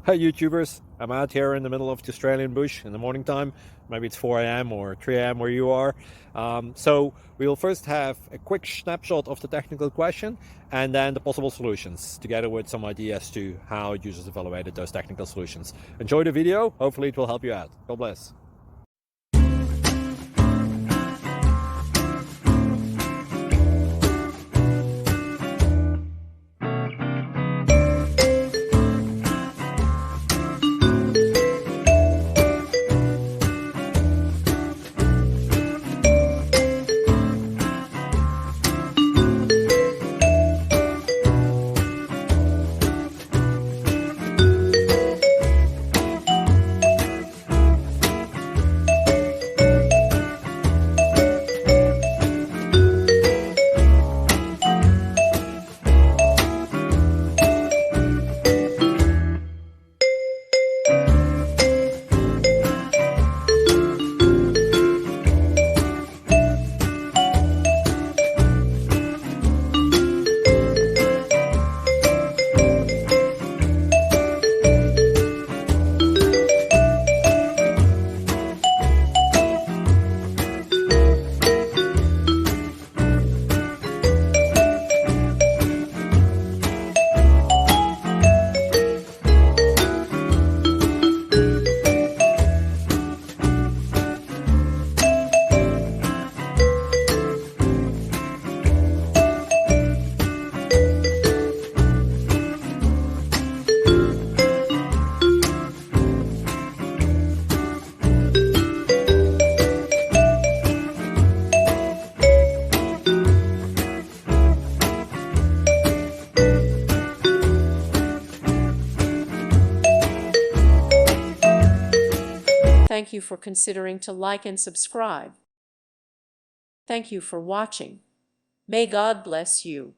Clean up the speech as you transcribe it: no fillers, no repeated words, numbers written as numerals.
Hi YouTubers, I'm out here in the middle of the Australian bush in the morning time. Maybe it's 4 a.m. or 3 a.m. where you are. So we'll first have a quick snapshot of the technical question and then the possible solutions, together with some ideas to how users evaluated those technical solutions. Enjoy the video, hopefully it will help you out. God bless. Thank you for considering to like and subscribe. Thank you for watching. May God bless you.